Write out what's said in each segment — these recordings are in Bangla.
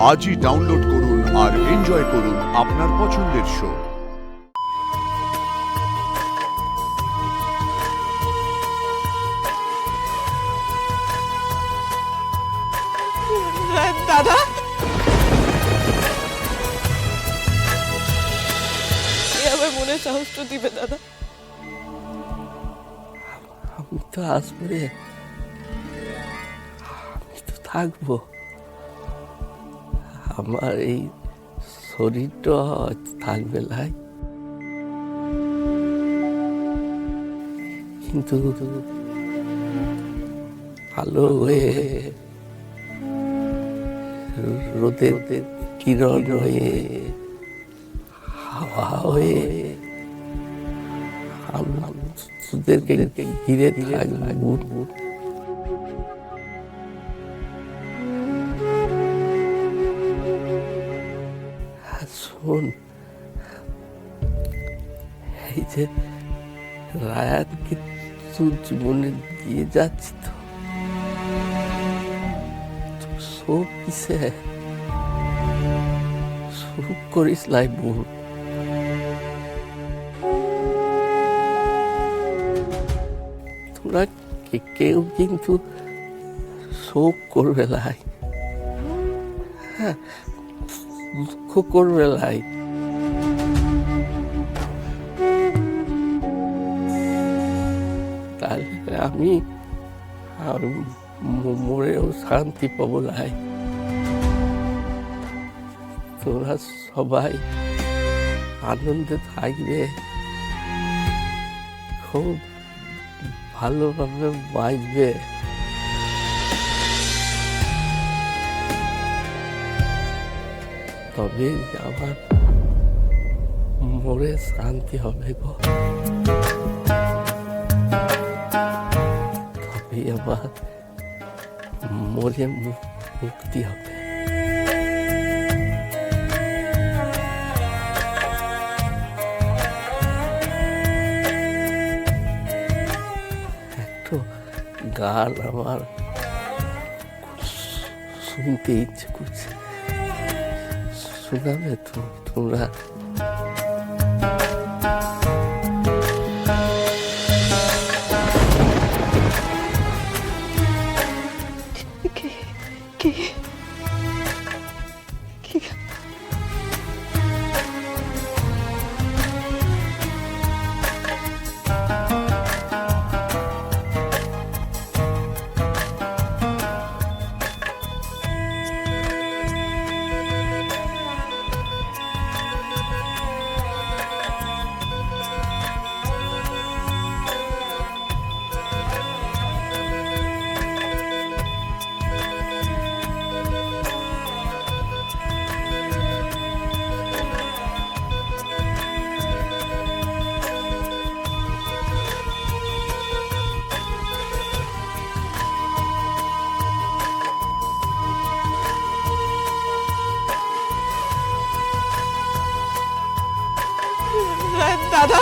আজই ডাউনলোড করুন আর এনজয় করুন আপনার পছন্দের শো। দাদা, এ আমার মনে সাহসটা দিবে দাদা। আমি তো আসবো রে, আমি তো থাকবো। আমার এই শরীরটা হয়তো থাকবে লাই, কিন্তু আলো হয়ে, রোদের কিরণ হয়ে, হাওয়া হয়ে তোদেরকে ঘিরে থাকবো। শোন, এই যে রায়ানকে তোর জীবনে দিয়ে যাচ্ছি তো, শোক কিসে, শোক করিস লাই বোন। তোরা কেউ কিন্তু শোক করবে লাই, হ্যাঁ, দুঃখ করবে লাই। তাহলে আমি মরেও শান্তি পাবো লাই। তোরা সবাই আনন্দে থাকবে, খুব ভালোভাবে বাঁচবে। তবে আমার মরে শান্তি হবে গো, তবে আমার মরে মুক্তি হবে। একটু গান আমার শুনতে ইচ্ছে করছে, শোনাবে তো তোমরা? দাদা,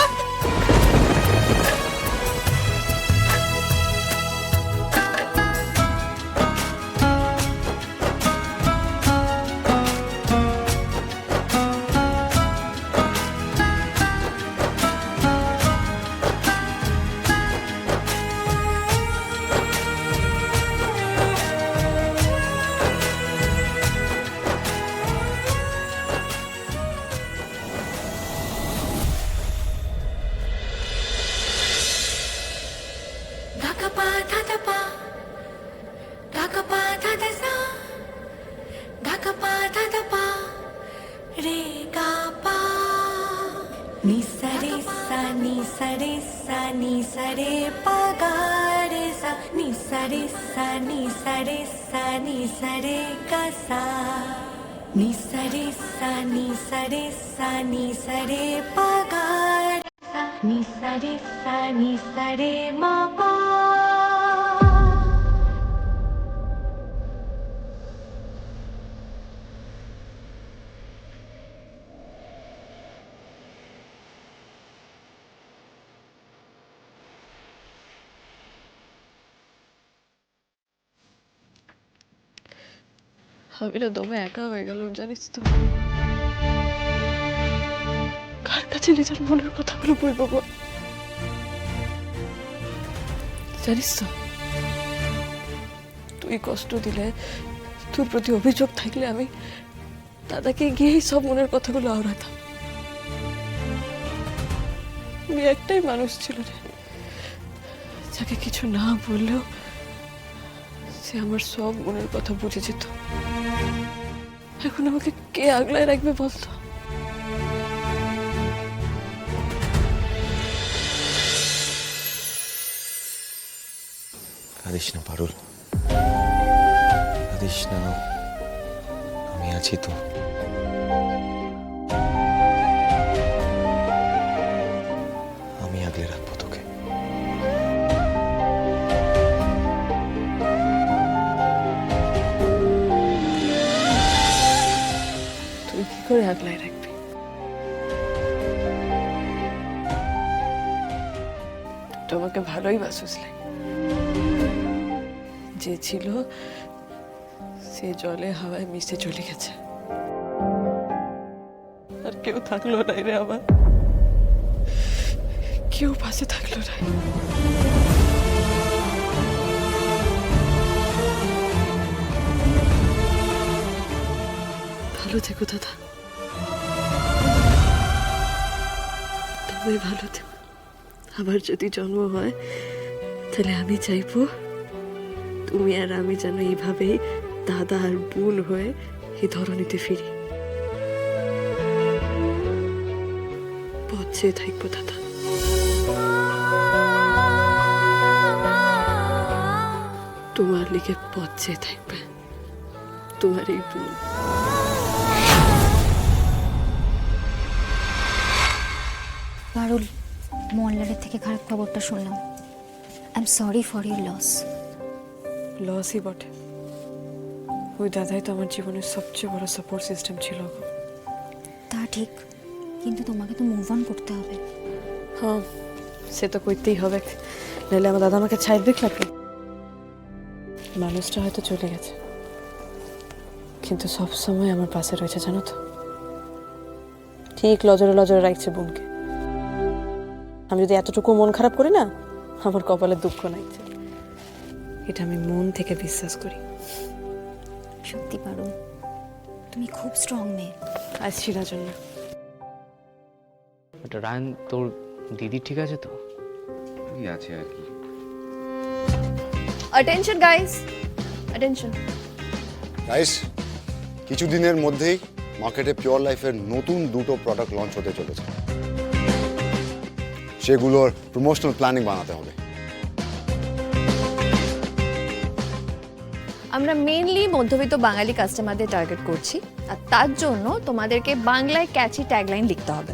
আমি না দমে একা হয়ে গেল জানিস তো। কার কাছে নিজের মনের কথাগুলো বলবো বল? জানিস তো, তুই কষ্ট দিলে, তোর প্রতি অভিযোগ থাকলে আমি দাদাকে গিয়েই সব মনের কথাগুলো আওড়াতাম। আমি একটাই মানুষ ছিল রে, যাকে কিছু না বললেও সে আমার সব মনের কথা বুঝে যেত। এখন আমাকে কে আগলায় রাখবে বলতো? কাঁদিস না পারুল, কাঁদিস না, আমি আছি তো। আমি আগলে রাখবো তোকে। তুই কি করে আগলায় রাখবি? তুই আমাকে ভালোই বাসুসলে। যে ছিল সে জলে হাওয়ায় মিশে চলে গেছে, আর কেউ থাকলো না রে আমার, কেউ পাশে থাকলো না। ভালো থেকো দাদা, তবে ভালো থেকো। আবার যদি জন্ম হয় তাহলে আমি চাইবো তুমি আর আমি যেন এইভাবেই দাদা আর বোন হয়ে এই ধরনীতে ফিরি। পথ চেয়ে থাকবো দাদা। তোমার লিগে পথ চেয়ে থাকবে তোমার এই বোন। পারুল, মল্লারের থেকে খারাপ খবরটা শুনলাম। I am sorry for your loss. লসই বটে, ওই দাদাই তো আমার জীবনের সবচেয়ে বড় সাপোর্ট সিস্টেম ছিল। তা ঠিক, কিন্তু তোমাকে তো মুভ অন করতে হবে। হ্যাঁ, সে তো করতেই হবে, নাহলে আমার দাদা আমাকে ছাইড় দেখ লাগবে। মানুষটা হয়তো চলে গেছে, কিন্তু সব সময় আমার পাশে রয়েছে জানো তো। ঠিক লজরে লজরে রাখছে বোনকে। আমি যদি এতটুকু মন খারাপ করি না, আমার কপালে দুঃখ নাইছে। এটা আমি মন থেকে বিশ্বাস করি। সত্যি পারুল, তুমি খুব স্ট্রং মেয়ে। আসছি না জন্য। ওটা রায়ন, তোর দিদি ঠিক আছে তো? এই আছে আর কি। Attention guys, attention. গাইস, কিছুদিনের মধ্যেই মার্কেটে পিওর লাইফের নতুন দুটো প্রোডাক্ট লঞ্চ হতে চলেছে। সেগুলোর প্রমোশনাল প্ল্যানিং বানাতে হবে। আমরা মেইনলি মধ্যবিত্ত বাঙালি কাস্টমারদের টার্গেট করছি, আর তার জন্য তোমাদেরকে বাংলায় ক্যাচি ট্যাগলাইন লিখতে হবে।